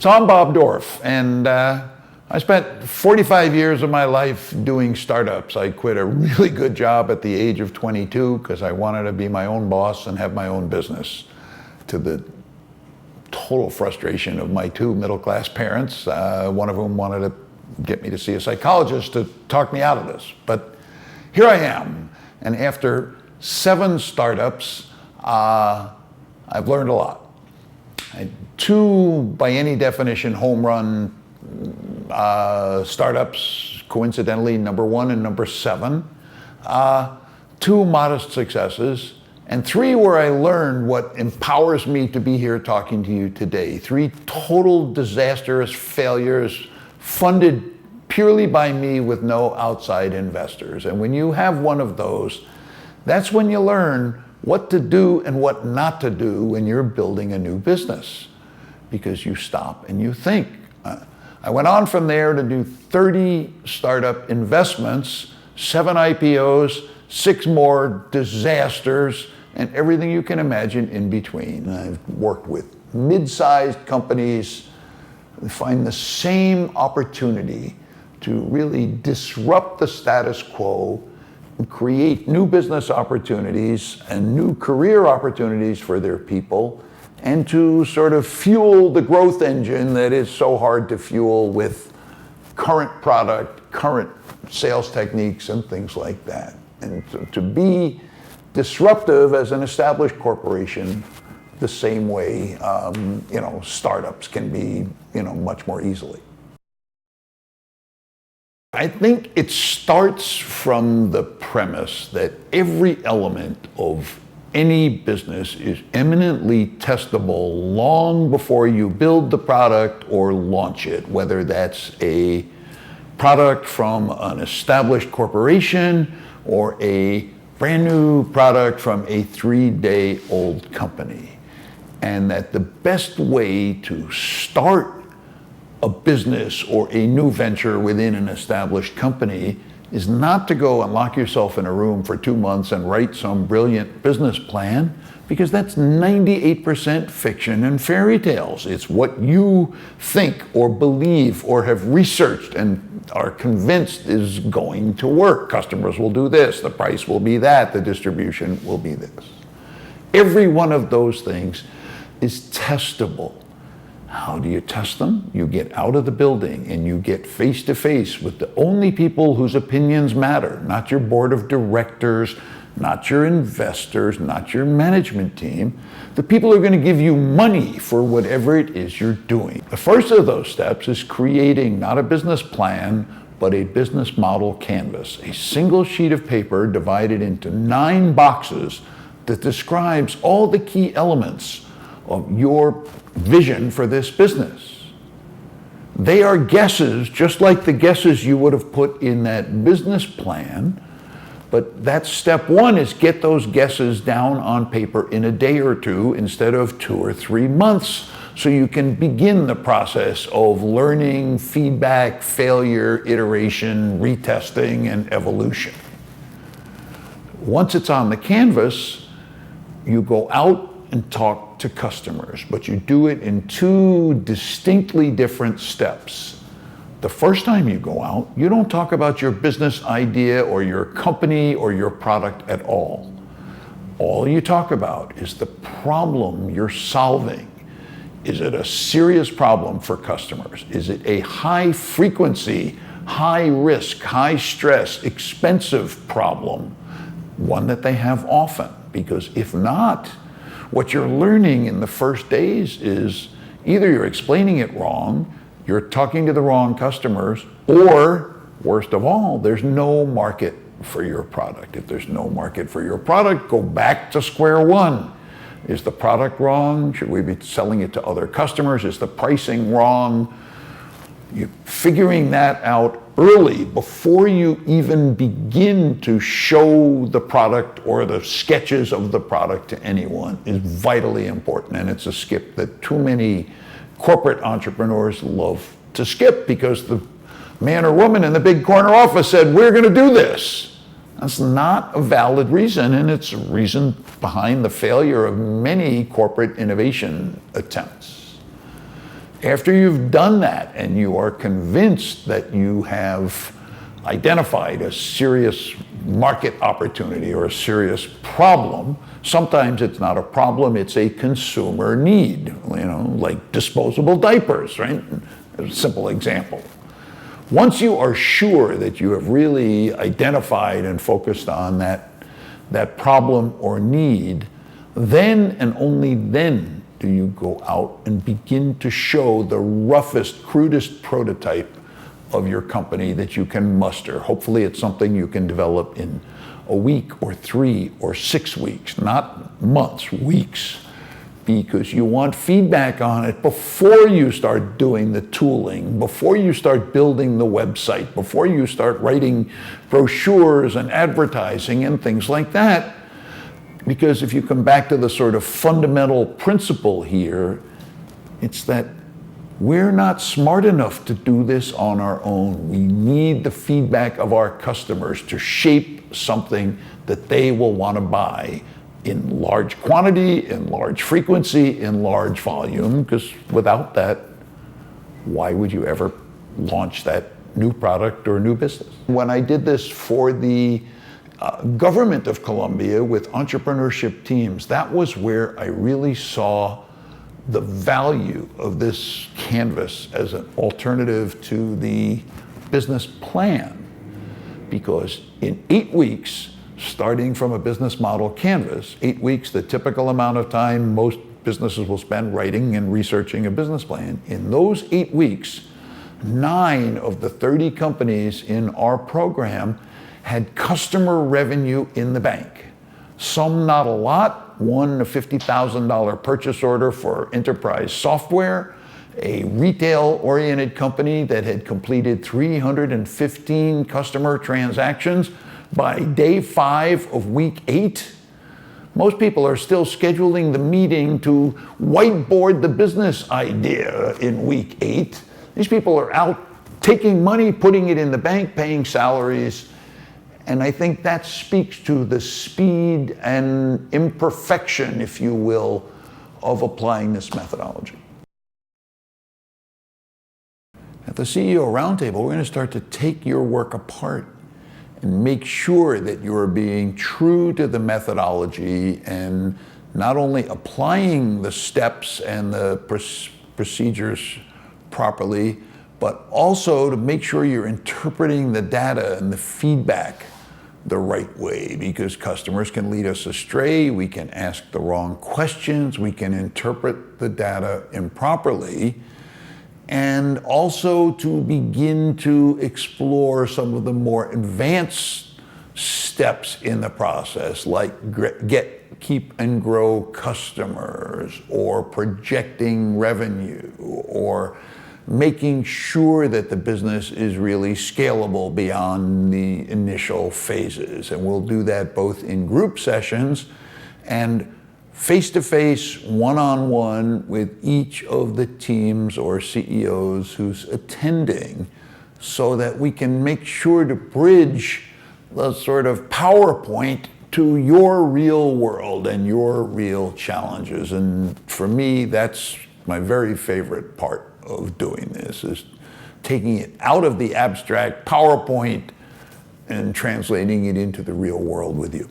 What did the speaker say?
So I'm Bob Dorf, and I spent 45 years of my life doing startups. I quit a really good job at the age of 22 because I wanted to be my own boss and have my own business, to the total frustration of my two middle-class parents, one of whom wanted to get me to see a psychologist to talk me out of this. But here I am, and after 7 startups, I've learned a lot. I had 2, by any definition, home run startups, coincidentally, number 1 and number 7. 2 modest successes, and 3 where I learned what empowers me to be here talking to you today. 3 total disastrous failures funded purely by me with no outside investors. And when you have one of those, that's when you learn what to do and what not to do when you're building a new business, because you stop and you think. I went on from there to do 30 startup investments, 7 IPOs, 6 more disasters, and everything you can imagine in between. I've worked with mid-sized companies that find the same opportunity to really disrupt the status quo, create new business opportunities and new career opportunities for their people, and to sort of fuel the growth engine that is so hard to fuel with current product, current sales techniques, and things like that. And to be disruptive as an established corporation the same way, startups can be, much more easily. I think it starts from the premise that every element of any business is eminently testable long before you build the product or launch it, whether that's a product from an established corporation or a brand new product from a 3-day-old company. And that the best way to start a business or a new venture within an established company is not to go and lock yourself in a room for 2 months and write some brilliant business plan, because that's 98% fiction and fairy tales. It's what you think or believe or have researched and are convinced is going to work. Customers will do this, the price will be that, the distribution will be this. Every one of those things is testable. How do you test them? You get out of the building and you get face to face with the only people whose opinions matter, not your board of directors, not your investors, not your management team, the people who are going to give you money for whatever it is you're doing. The first of those steps is creating not a business plan, but a business model canvas, a single sheet of paper divided into 9 boxes that describes all the key elements of your vision for this business. They are guesses, just like the guesses you would have put in that business plan, but that's step 1, is get those guesses down on paper in a day or 2 instead of 2 or 3 months, so you can begin the process of learning, feedback, failure, iteration, retesting, and evolution. Once it's on the canvas, you go out and talk to customers, but you do it in 2 distinctly different steps. The first time you go out, you don't talk about your business idea or your company or your product at all. All you talk about is the problem you're solving. Is it a serious problem for customers? Is it a high frequency, high risk, high stress, expensive problem? One that they have often, because if not, what you're learning in the first days is either you're explaining it wrong, you're talking to the wrong customers, or worst of all, there's no market for your product. If there's no market for your product, go back to square one. Is the product wrong? Should we be selling it to other customers? Is the pricing wrong? You're figuring that out early before you even begin to show the product or the sketches of the product to anyone is vitally important. And it's a skip that too many corporate entrepreneurs love to skip, because the man or woman in the big corner office said, we're going to do this. That's not a valid reason, and it's a reason behind the failure of many corporate innovation attempts. After you've done that and you are convinced that you have identified a serious market opportunity or a serious problem, sometimes it's not a problem, it's a consumer need, like disposable diapers, right? A simple example. Once you are sure that you have really identified and focused on that problem or need, then and only then do you go out and begin to show the roughest, crudest prototype of your company that you can muster. Hopefully it's something you can develop in a week or 3 or 6 weeks, not months, weeks, because you want feedback on it before you start doing the tooling, before you start building the website, before you start writing brochures and advertising and things like that. Because if you come back to the sort of fundamental principle here, it's that we're not smart enough to do this on our own. We need the feedback of our customers to shape something that they will want to buy in large quantity, in large frequency, in large volume, because without that, why would you ever launch that new product or new business? When I did this for the government of Colombia with entrepreneurship teams, that was where I really saw the value of this canvas as an alternative to the business plan. Because in 8 weeks, starting from a business model canvas, 8 weeks, the typical amount of time most businesses will spend writing and researching a business plan, in those 8 weeks, 9 of the 30 companies in our program had customer revenue in the bank. Some not a lot, one a $50,000 purchase order for enterprise software, a retail-oriented company that had completed 315 customer transactions by day 5 of week 8. Most people are still scheduling the meeting to whiteboard the business idea in week 8. These people are out taking money, putting it in the bank, paying salaries. And I think that speaks to the speed and imperfection, if you will, of applying this methodology. At the CEO Roundtable, we're going to start to take your work apart and make sure that you're being true to the methodology and not only applying the steps and the procedures properly, but also to make sure you're interpreting the data and the feedback the right way, because customers can lead us astray, we can ask the wrong questions, we can interpret the data improperly, and also to begin to explore some of the more advanced steps in the process, like get, keep, and grow customers, or projecting revenue, or making sure that the business is really scalable beyond the initial phases. And we'll do that both in group sessions and face-to-face, one-on-one with each of the teams or CEOs who's attending, so that we can make sure to bridge the sort of PowerPoint to your real world and your real challenges. And for me, that's my very favorite part of doing this, is taking it out of the abstract PowerPoint and translating it into the real world with you.